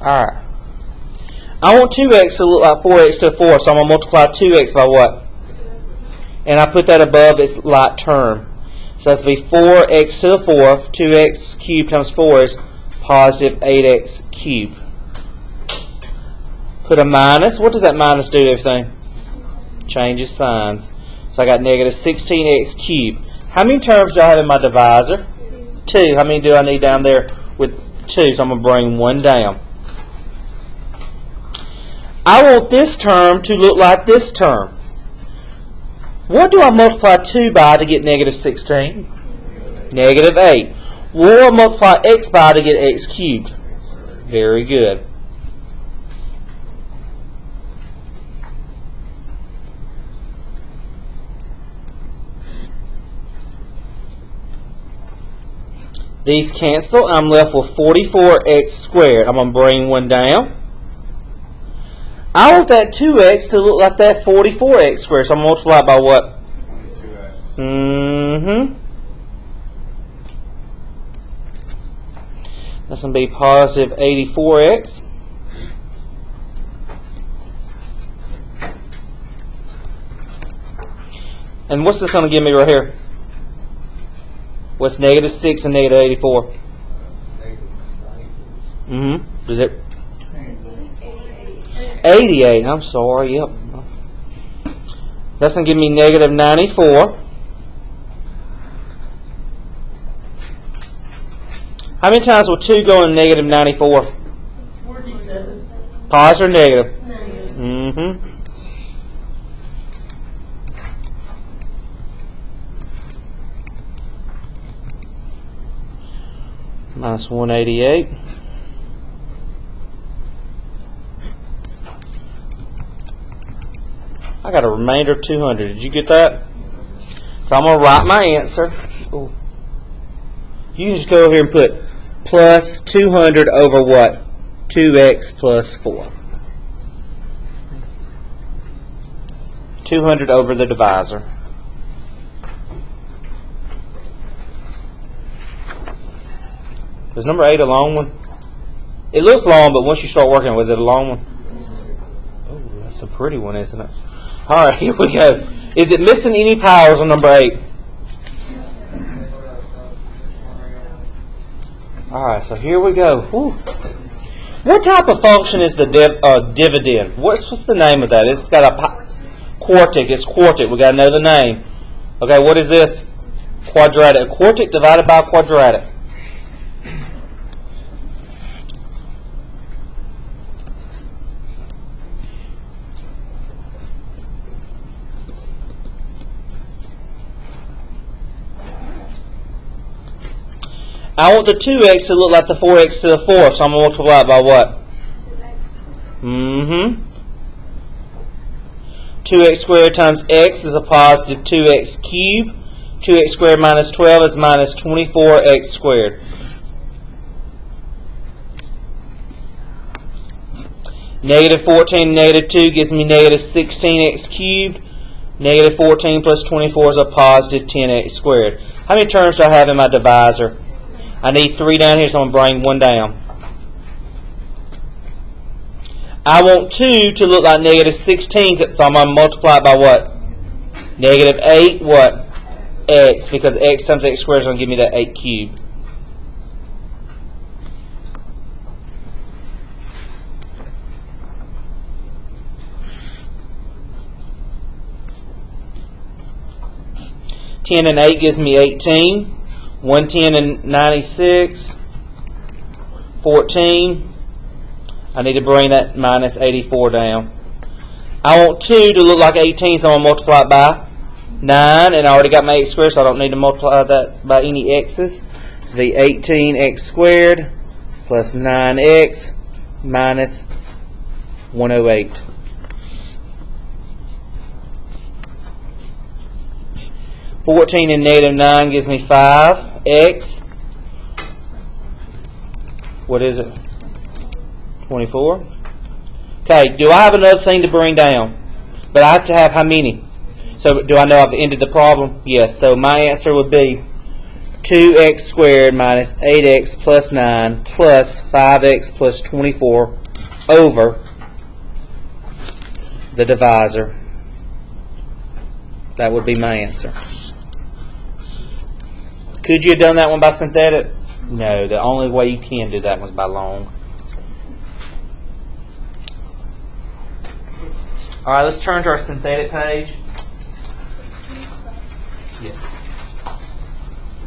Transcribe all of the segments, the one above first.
Alright. I want 2x to look like 4x to the 4th, so I'm going to multiply 2x by what? And I put that above its like term. So that's going to be 4x to the 4th. 2x cubed times 4 is positive 8x cubed. Put a minus. What does that minus do to everything? Changes signs. So I got negative 16x cubed. How many terms do I have in my divisor? 2. How many do I need down there with 2? So I'm going to bring 1 down. I want this term to look like this term. What do I multiply 2 by to get negative 16? Negative 8. What do I multiply x by to get x cubed? Very good. These cancel. I'm left with 44x squared. I'm going to bring 1 down. I want that 2x to look like that 44x squared. So I'm going to multiply it by what? 2x. That's going to be positive 84x. And what's this going to give me right here? What's negative 6 and negative 84? Does it? 88. I'm sorry. Yep. That's going to give me negative 94. How many times will 2 go in negative 94? 47. Positive or negative? Negative. Minus 188. I got a remainder of 200. Did you get that? So I'm going to write my answer. Ooh. You can just go over here and put plus 200 over what? 2x plus 4. 200 over the divisor. Is number 8 a long one? It looks long, but once you start working, was it a long one? Oh, that's a pretty one, isn't it? All right, here we go. Is it missing any powers on number 8? All right, so here we go. Whew. What type of function is the dividend? What's the name of that? It's got a quartic. It's quartic. We got to know the name. Okay, what is this? Quadratic. A quartic divided by a quadratic. I want the 2x to look like the 4x to the 4th, so I'm going to multiply it by what? 2x squared times x is a positive 2x cubed. 2x squared minus 12 is minus 24x squared. Negative 14 and negative 2 gives me negative 16x cubed. Negative 14 plus 24 is a positive 10x squared. How many terms do I have in my divisor? I need 3 down here, so I'm going to bring 1 down. I want 2 to look like negative 16, so I'm going to multiply it by what? Negative 8, what? X, because x times x squared is going to give me that 8 cubed. Ten and 8 gives me 18. 110 and 96. 14. I need to bring that minus 84 down. I want 2 to look like 18, so I'm going to multiply it by 9. And I already got my x squared, so I don't need to multiply that by any x's. So the 18x squared plus 9x minus 108. 14 and negative 9 gives me 5x. What is it? 24. Okay, do I have another thing to bring down? But I have to have how many? So do I know I've ended the problem? Yes. So my answer would be 2x squared minus 8x plus 9 plus 5x plus 24 over the divisor. That would be my answer. Could you have done that one by synthetic? No, the only way you can do that one is by long. Alright, let's turn to our synthetic page. Yes.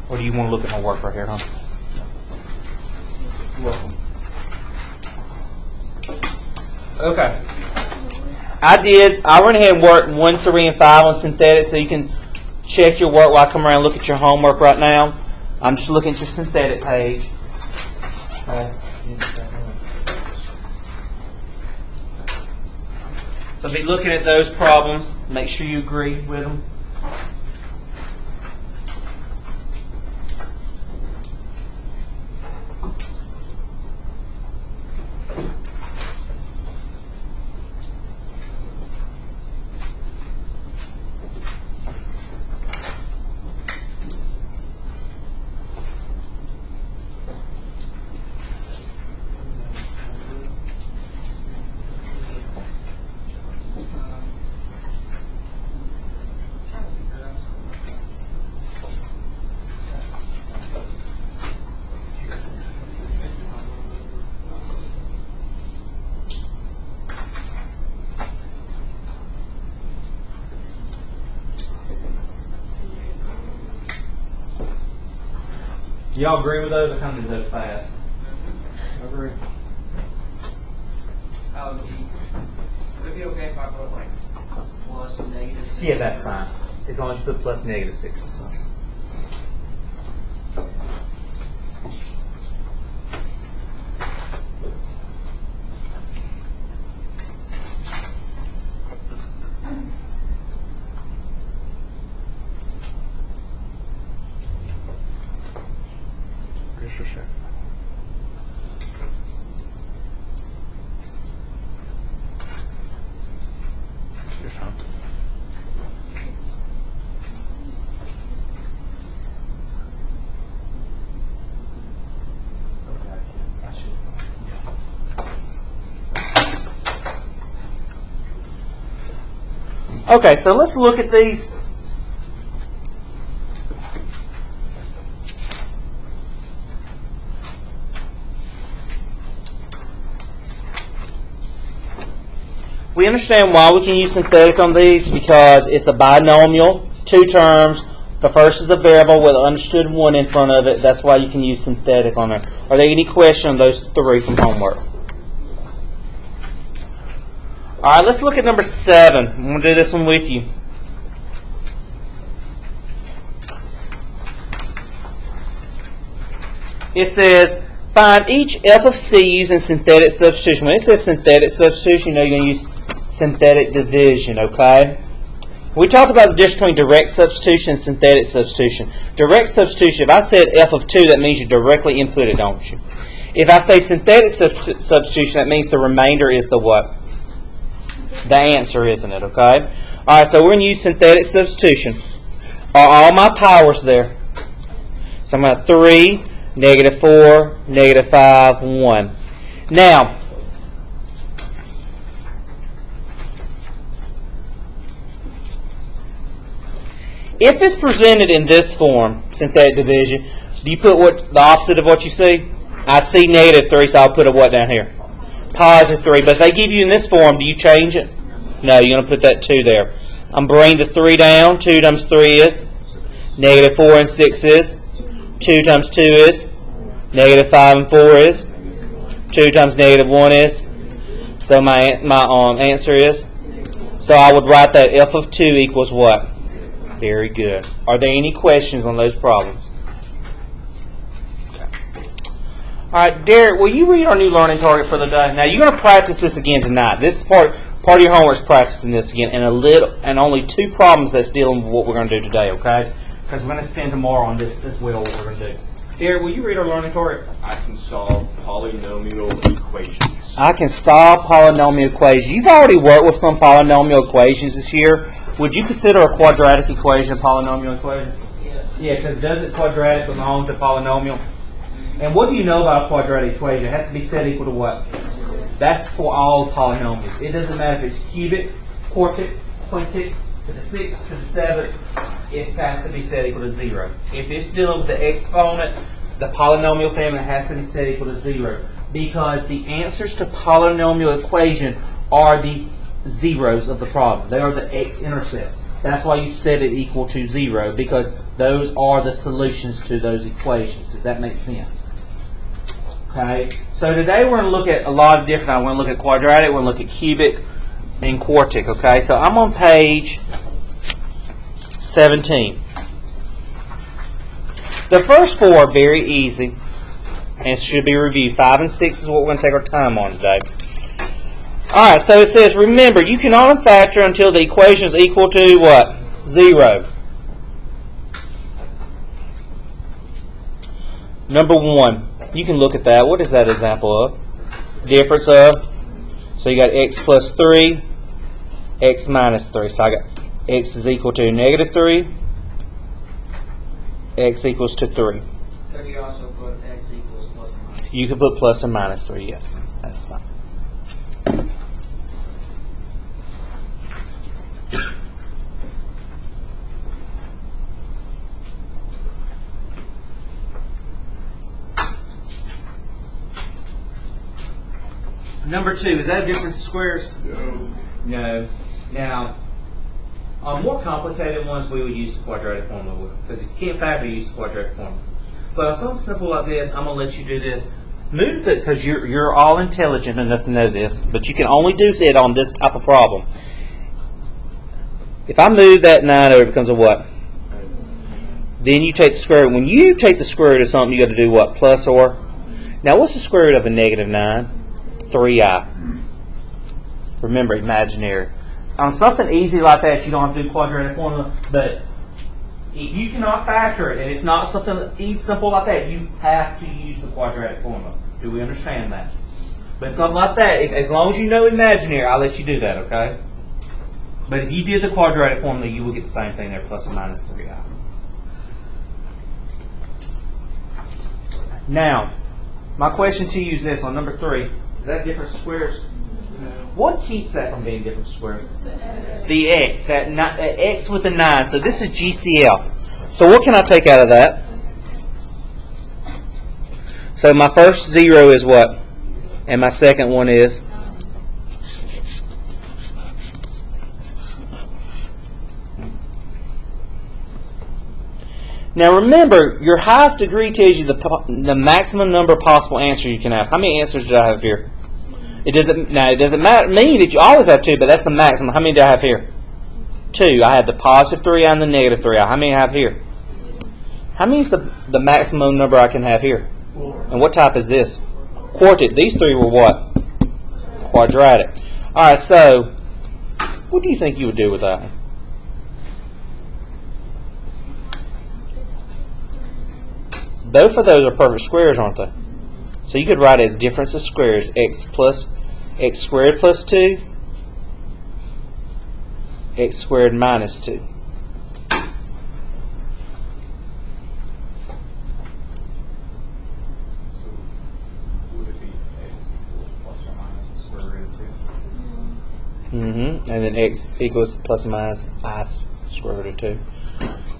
Or do you want to look at my work right here, huh? You're welcome. Okay. I went ahead and worked 1, 3, and 5 on synthetic, so you can check your work while I come around and look at your homework right now. I'm just looking at your synthetic page. So be looking at those problems. Make sure you agree with them. Y'all agree with those? I kind of do those fast. I agree. Would it be okay if I put like plus negative 6? Yeah, that's fine. As long as you put plus negative 6 or something. Okay, so let's look at these. We understand why we can use synthetic on these because it's a binomial, 2 terms. The first is a variable with an understood 1 in front of it. That's why you can use synthetic on there. Are there any questions on those 3 from homework? All right, let's look at number 7. I'm going to do this one with you. It says, find each f of c using synthetic substitution. When it says synthetic substitution, you know you're going to use synthetic division, okay? We talked about the difference between direct substitution and synthetic substitution. Direct substitution, if I said f of 2, that means you directly input it, don't you? If I say synthetic substitution, that means the remainder is the what? The answer, isn't it? Okay? Alright, so we're going to use synthetic substitution. Are all my powers there? So I'm going to have 3, negative 4, negative 5, 1. Now, if it's presented in this form, synthetic division, do you put what the opposite of what you see? I see negative 3, so I'll put a what down here? Positive 3. But if they give you in this form, do you change it? No, you're going to put that 2 there. I'm bringing the 3 down. 2 times 3 is negative 4 and 6 is 2 times 2 is negative 5 and 4 is 2 times negative 1 is. So my answer is. So I would write that f of 2 equals what? Very good. Are there any questions on those problems? All right, Derek, will you read our new learning target for the day? Now, you're going to practice this again tonight. This is part of your homework is practicing this again, and only 2 problems that's dealing with what we're going to do today, okay? Because we're going to spend tomorrow on this as well, what we're going to do. Derek, will you read our learning target? I can solve polynomial equations. I can solve polynomial equations. You've already worked with some polynomial equations this year. Would you consider a quadratic equation a polynomial equation? Yes. Yeah, because doesn't quadratic belong to polynomial? And what do you know about a quadratic equation? It has to be set equal to what? That's for all polynomials. It doesn't matter if it's cubic, quartic, quintic, to the 6th, to the 7th. It has to be set equal to 0. If it's dealing with the exponent, the polynomial family has to be set equal to 0. Because the answers to polynomial equation are the zeros of the problem. They are the x-intercepts. That's why you set it equal to 0, because those are the solutions to those equations. Does that make sense? Okay. So today we're going to look at a lot of different. We're going to look at quadratic. We're going to look at cubic and quartic. Okay. So I'm on page 17. The first 4 are very easy and should be reviewed. 5 and 6 is what we're going to take our time on today. Alright, so it says, remember, you can only factor until the equation is equal to what? 0. Number 1. You can look at that. What is that example of? Difference of. So you got x plus 3, x minus 3. So I got x is equal to negative 3, x equals to 3. Could you also put x equals plus or minus? You can put plus or minus 3, yes. That's fine. Number 2, is that a difference of squares? No. No. Now, on more complicated ones, we would use the quadratic formula. Because if you can't factor, use the quadratic formula. But on something simple like this, I'm going to let you do this. Move it, because you're all intelligent enough to know this, but you can only do it on this type of problem. If I move that 9 over, it becomes a what? Then you take the square root. When you take the square root of something, you got to do what? Plus or? Now, what's the square root of a negative 9? 3i. Remember, imaginary. On something easy like that, you don't have to do quadratic formula, but if you cannot factor it, and it's not something simple like that, you have to use the quadratic formula. Do we understand that? But something like that, as long as you know imaginary, I'll let you do that, okay? But if you did the quadratic formula, you will get the same thing there, plus or minus 3i. Now, my question to you is this, on number 3. Is that different squares? No. What keeps that from being different squares? The x. That x with a 9. So this is GCF. So what can I take out of that? So my first 0 is what? And my second one is? Now remember, your highest degree tells you the maximum number of possible answers you can have. How many answers do I have here? It doesn't mean that you always have 2, but that's the maximum. How many do I have here? 2. I have the positive 3i and the negative 3i. How many do I have here? How many is the maximum number I can have here? 4. And what type is this? Quartic. These 3 were what? Quadratic. Alright, so what do you think you would do with that? Both of those are perfect squares, aren't they? So you could write it as difference of squares, x squared plus 2, x squared minus 2. And then x equals plus or minus I square root of 2.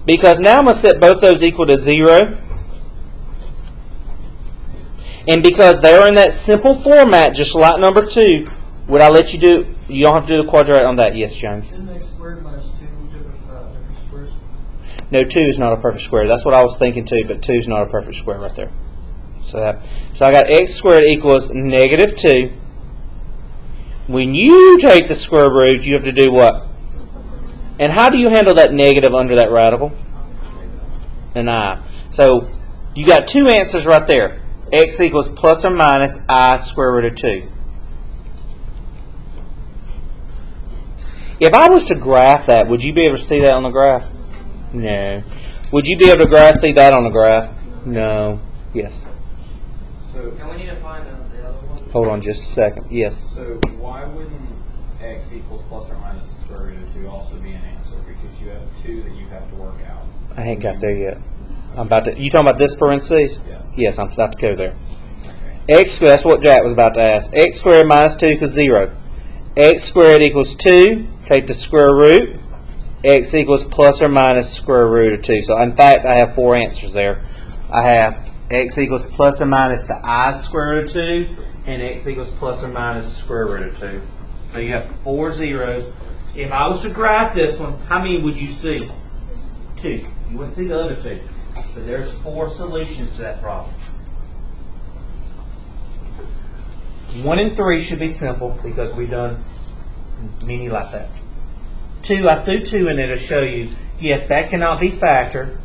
Because now I'm going to set both those equal to 0. And because they're in that simple format, just like number 2, would I let you do, you don't have to do the quadratic on that. Yes, James? Isn't x squared minus 2 different squares? No, 2 is not a perfect square. That's what I was thinking too, but 2 is not a perfect square right there. So I got x squared equals negative 2. When you take the square root, you have to do what? And how do you handle that negative under that radical? An I. So you got 2 answers right there. X equals plus or minus I square root of 2. If I was to graph that, would you be able to see that on the graph? No. Would you be able to see that on the graph? No. Yes. So, and we need to find the other one. Hold on just a second. Yes. So why wouldn't x equals plus or minus the square root of 2 also be an answer? Because you have 2 that you have to work out. I ain't got there yet. I'm about to. You talking about this parentheses? Yes. Yes, I'm about to go there. X squared. That's what Jack was about to ask. X squared minus 2 equals 0. X squared equals 2. Take the square root. X equals plus or minus square root of 2. So in fact, I have 4 answers there. I have x equals plus or minus the I square root of 2, and x equals plus or minus square root of 2. So you have 4 zeros. If I was to graph this one, how many would you see? 2. You wouldn't see the other 2. But there's 4 solutions to that problem. 1 and 3 should be simple because we've done many like that. 2, I threw 2 in there to show you, yes, that cannot be factored.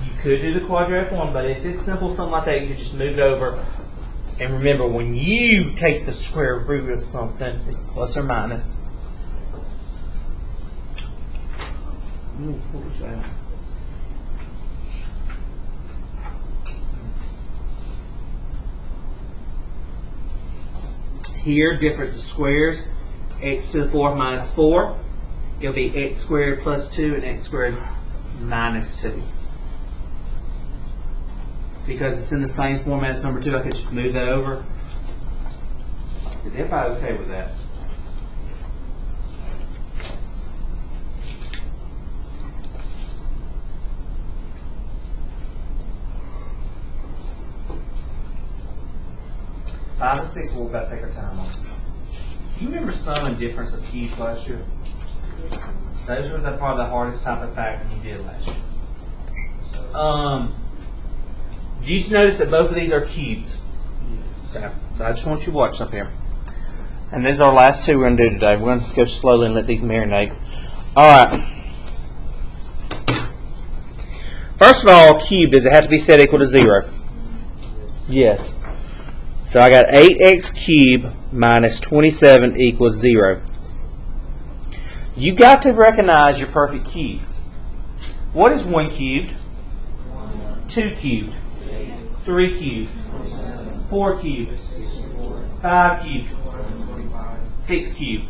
You could do the quadratic form, but if it's simple, something like that, you could just move it over. And remember, when you take the square root of something, it's plus or minus. What was that? Here, difference of squares, x to the 4th minus 4. It'll be x squared plus 2 and x squared minus 2. Because it's in the same format as number 2, I could just move that over. Is everybody okay with that? Five and 6, we're about to take our time on. Do you remember sum and difference of cubes last year? Those were probably the hardest type of factor you did last year. Do you notice that both of these are cubes? Okay. So I just want you to watch up here. And these are our last 2 we're going to do today. We're going to go slowly and let these marinate. Alright. First of all, cube, does it have to be set equal to 0? Yes. So I got 8x cubed minus 27 equals 0. You got to recognize your perfect cubes. What is 1 cubed? 2 cubed. 3 cubed. 4 cubed. 5 cubed. 6 cubed.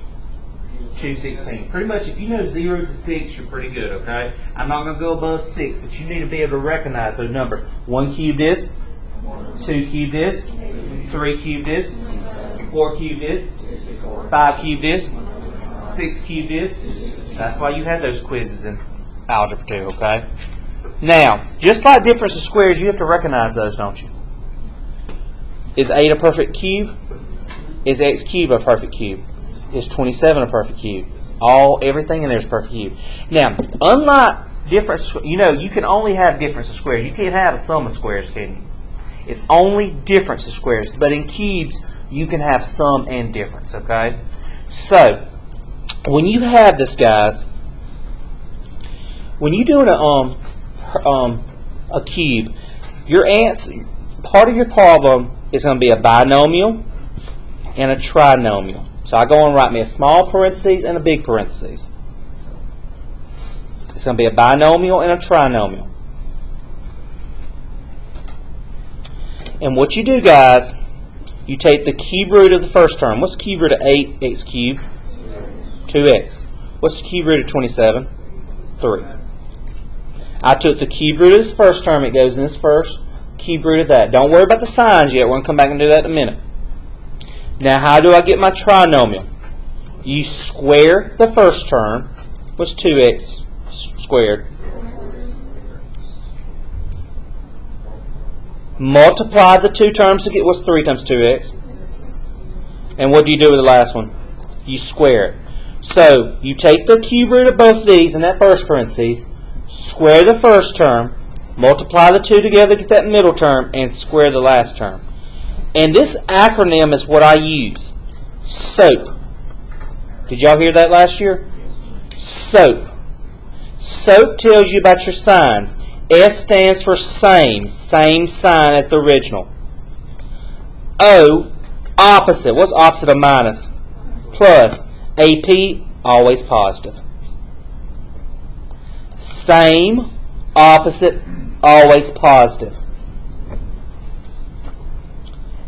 216. Pretty much if you know 0 to 6, you're pretty good, okay? I'm not going to go above 6, but you need to be able to recognize those numbers. 1 cubed is? 2 cubed is? 3 cubed is? 4 cubed is? 5 cubed is? 6 cubed is? That's why you had those quizzes in Algebra 2, okay? Now, just like difference of squares, you have to recognize those, don't you? Is 8 a perfect cube? Is x cubed a perfect cube? Is 27 a perfect cube? Everything in there is a perfect cube. Now, unlike difference, you can only have difference of squares. You can't have a sum of squares, can you? It's only difference of squares. But in cubes, you can have sum and difference, okay? So, when you have this, guys, when you're doing a cube, your answer, part of your problem is going to be a binomial and a trinomial. So I go and write me a small parentheses and a big parentheses. It's going to be a binomial and a trinomial. And what you do, guys, you take the cube root of the first term. What's the cube root of 8x cubed? 2x. What's the cube root of 27? 3. I took the cube root of this first term. It goes in this first. Cube root of that. Don't worry about the signs yet. We're going to come back and do that in a minute. Now, how do I get my trinomial? You square the first term. What's 2x squared? Multiply the 2 terms to get, what's 3 times 2x? And what do you do with the last one? You square it. So, you take the cube root of both of these in that first parentheses, square the first term, multiply the 2 together, get that middle term, and square the last term. And this acronym is what I use. SOAP. Did y'all hear that last year? SOAP. SOAP tells you about your signs. S stands for same sign as the original. O, opposite. What's opposite of minus? Plus. AP, always positive. Same, opposite, always positive.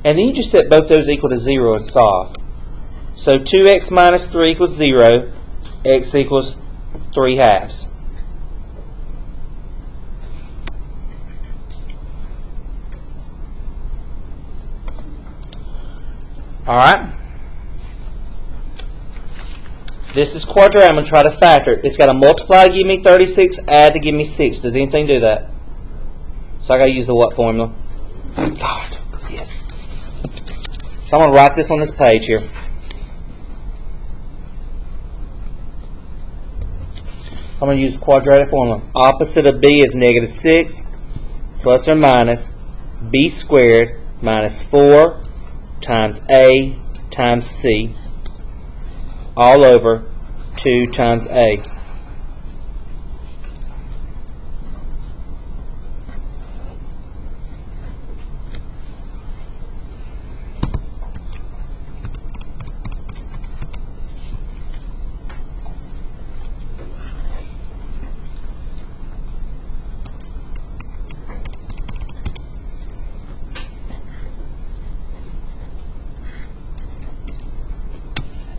And then you just set both those equal to 0 and solve. So 2x minus 3 equals 0. X equals 3 halves. Alright? This is quadratic. I'm going to try to factor it. It's got to multiply to give me 36, add to give me 6. Does anything do that? So I got to use the what formula? God, yes. So I'm going to write this on this page here. I'm going to use the quadratic formula. Opposite of b is negative 6 plus or minus b squared minus 4 times a times c all over 2 times a.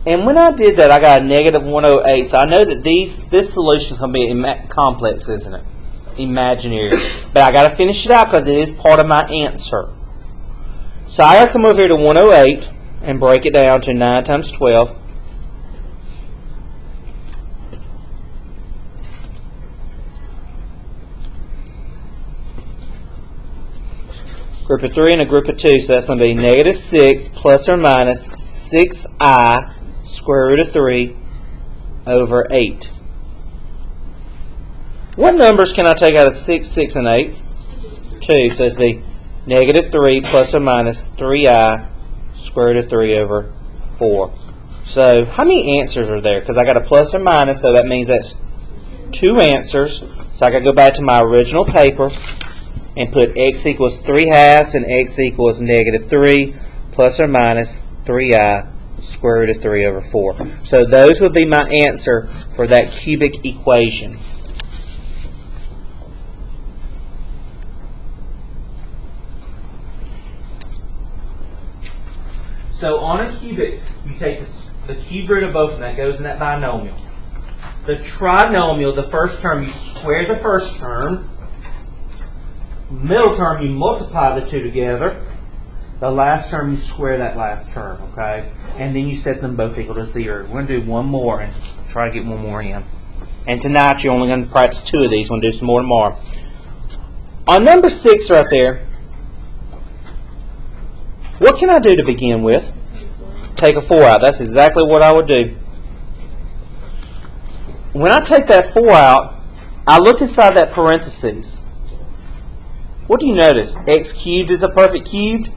And when I did that, I got a negative 108. So I know that this solution is going to be complex, isn't it? Imaginary. But I got to finish it out because it is part of my answer. So I got to come over here to 108 and break it down to 9 times 12. Group of 3 and a group of 2. So that's going to be negative 6 plus or minus 6i square root of 3 over 8. What numbers can I take out of 6, 6, and 8? 2. So it's the negative 3 plus or minus 3i square root of 3 over 4. So how many answers are there? Because I got a plus or minus, so that means that's 2 answers. So I got to go back to my original paper and put x equals 3 halves and x equals negative 3 plus or minus 3i square root of 3 over 4. So those would be my answer for that cubic equation. So on a cubic, you take the cube root of both of them. That goes in that binomial. The trinomial, the first term, you square the first term. Middle term, you multiply the two together. The last term, you square that last term, okay? And then you set them both equal to 0. We're going to do one more and try to get one more in. And tonight, you're only going to practice 2 of these. We're going to do some more tomorrow. On number 6 right there, what can I do to begin with? Take a 4 out. That's exactly what I would do. When I take that 4 out, I look inside that parentheses. What do you notice? X cubed is a perfect cubed,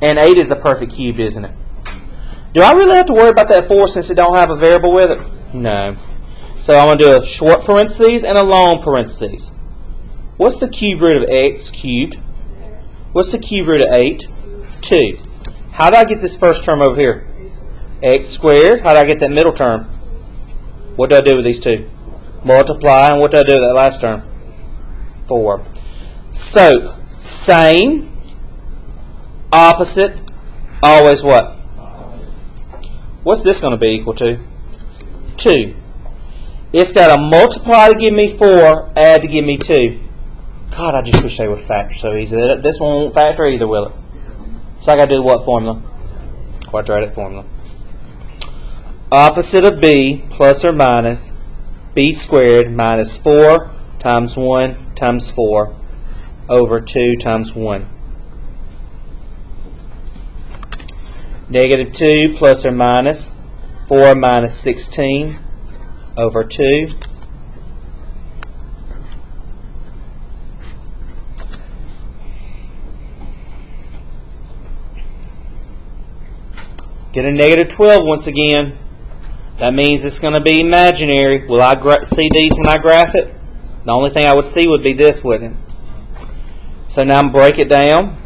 and 8 is a perfect cubed, isn't it? Do I really have to worry about that 4 since it don't have a variable with it? No. So I'm going to do a short parentheses and a long parentheses. What's the cube root of x cubed? What's the cube root of 8? 2. How do I get this first term over here? X squared. How do I get that middle term? What do I do with these two? Multiply. And what do I do with that last term? 4. So, same, opposite, always what? What's this going to be equal to? 2. It's got to multiply to give me 4, add to give me 2. God, I just wish they would factor so easy. This one won't factor either, will it? So I got to do what formula? Quadratic formula. Opposite of b plus or minus b squared minus 4 times 1 times 4 over 2 times 1. Negative 2 plus or minus 4 minus 16 over 2. Get a negative 12 once again. That means it's going to be imaginary. Will I see these when I graph it? The only thing I would see would be this, wouldn't it? So now I'm break it down.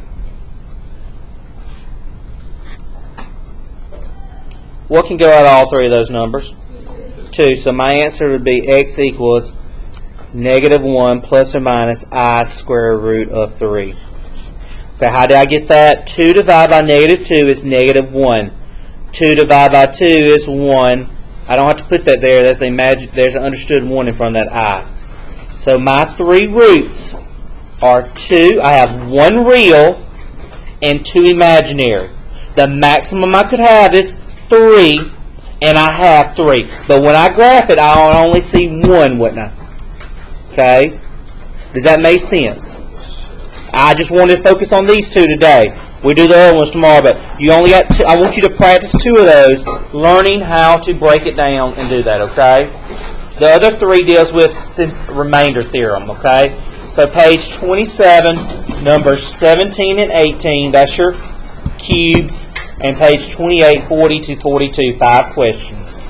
What can go out of all three of those numbers? 2. So my answer would be x equals negative 1 plus or minus I square root of 3. So how do I get that? 2 divided by negative 2 is negative 1. 2 divided by 2 is 1. I don't have to put that there. There's an understood 1 in front of that I. So my 3 roots are 2. I have 1 real and 2 imaginary. The maximum I could have is 3, and I have 3. But when I graph it, I'll only see 1, wouldn't I? Okay? Does that make sense? I just wanted to focus on these 2 today. We do the other ones tomorrow, but you only got 2. I want you to practice 2 of those, learning how to break it down and do that, okay? The other 3 deals with remainder theorem, okay? So page 27, numbers 17 and 18, that's your cubes, and page 28, 40 to 42, 5 questions.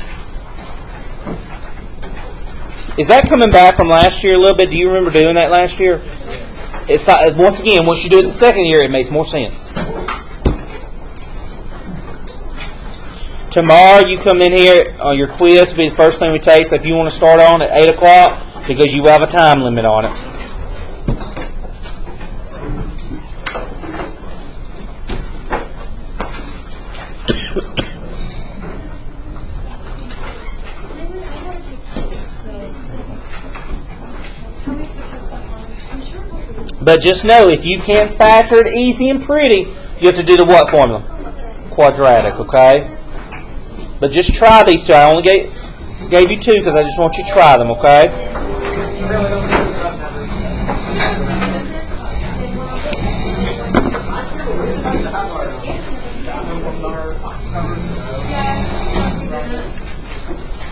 Is that coming back from last year a little bit? Do you remember doing that last year? It's once again, once you do it the second year, it makes more sense. Tomorrow you come in here, your quiz will be the first thing we take, so if you want to start on at 8 o'clock, because you will have a time limit on it. But just know, if you can't factor it easy and pretty, you have to do the what formula? Quadratic, okay? But just try these 2. I only gave you 2 because I just want you to try them, okay?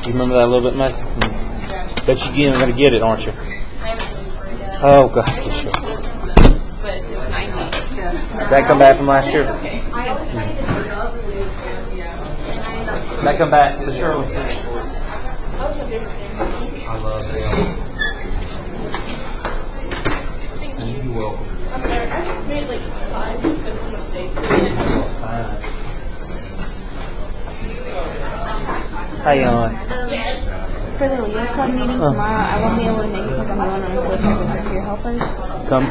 You remember that a little bit, Mason? Bet you're going to get it, aren't you? Oh, God. Sure. Did that come back from last year? Did that come back for sure? I love it. You're welcome. I'm sorry, I just made like 5 simple mistakes. Hey, on. For the Leo Club meeting tomorrow, I won't be able to make it because I'm going on a field trip with the peer helpers. Come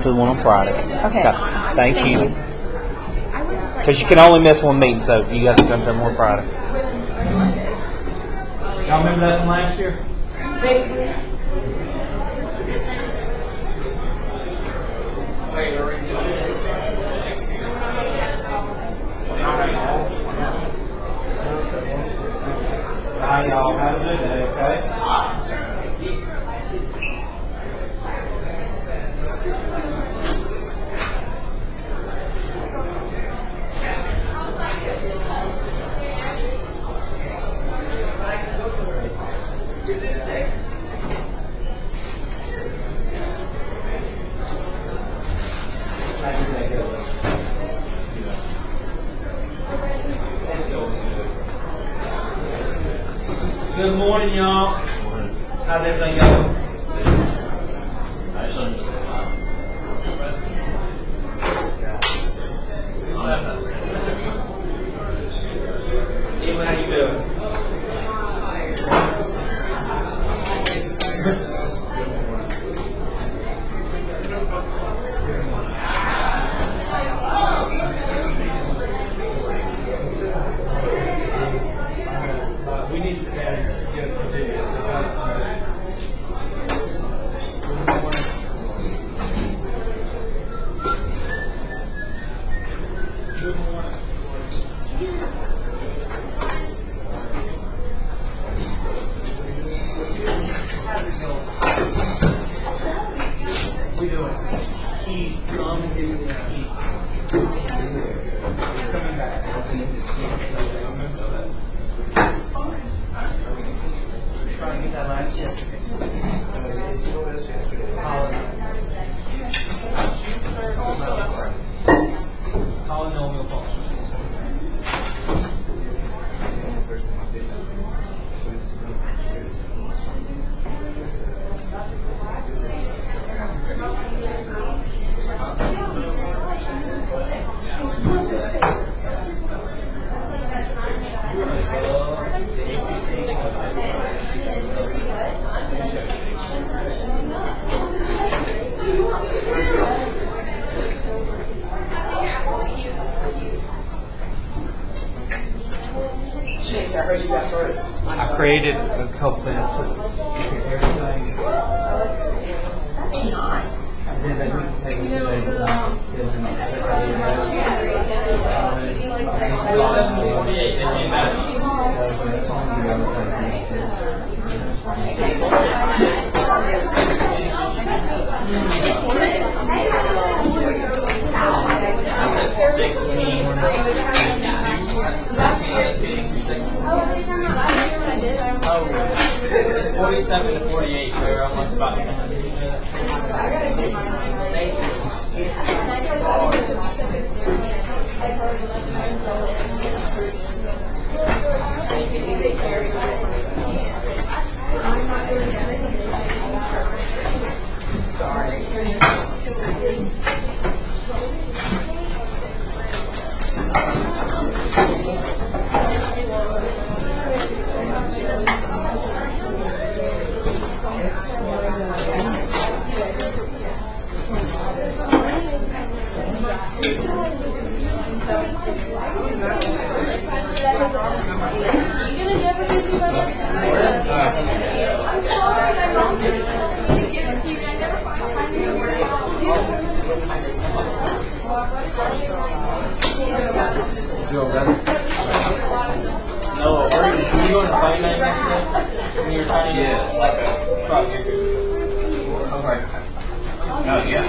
to the one on Friday. Okay. Thank you. Because you can only miss one meeting, so you got to come to the one Friday. Y'all remember that from last year? Bye, y'all. Have a good day, okay? Good morning, y'all. How's everything going? Ewan, how you doing? We need to sit down here and get to do this. Good morning. We doing key, some and key. Coming back. Trying to get that last yesterday. Polynomial functions. Chase, I heard you got first. I created a couple things. Everything. Nice. And then we can take it to I said 16. Oh, it's 47 to 48. We're almost about No, were you going to fight night yesterday? When you were trying to get like a truck. Okay. Oh, yeah.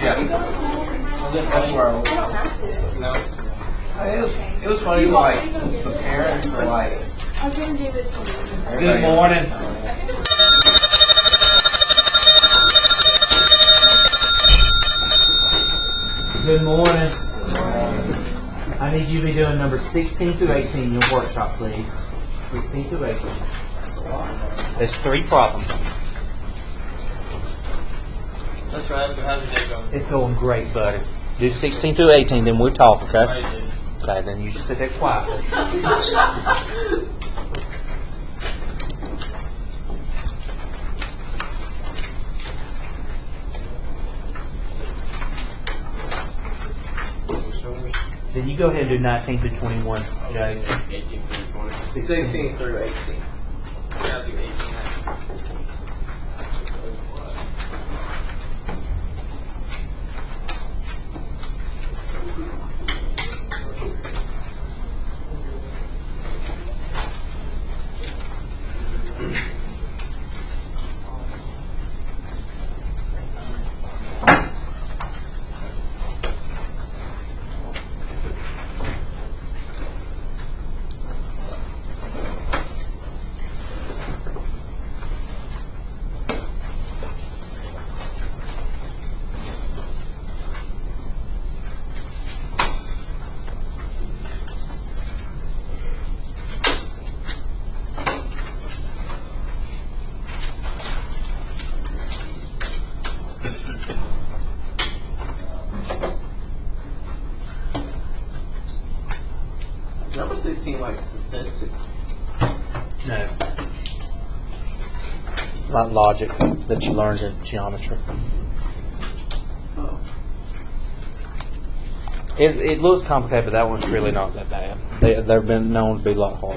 Yeah. Was it funny? No. It was funny, like, the parents were like... Good morning. Good morning. I need you to be doing number 16 through 18 in your workshop, please. 16 through 18. There's 3 problems. Let's try this. How's your day going? It's going great, buddy. Do 16 through 18, then we'll talk, okay? Right, dude. Okay, then you just sit there quietly. Then you go ahead and do 19 through 21, guys. 18 through 20. 16 through 18. I'll do 18. Number 16, like, statistics. No. Not logic that you learned in geometry. Oh. It looks complicated, but that one's really not that bad. They've been known to be a lot harder.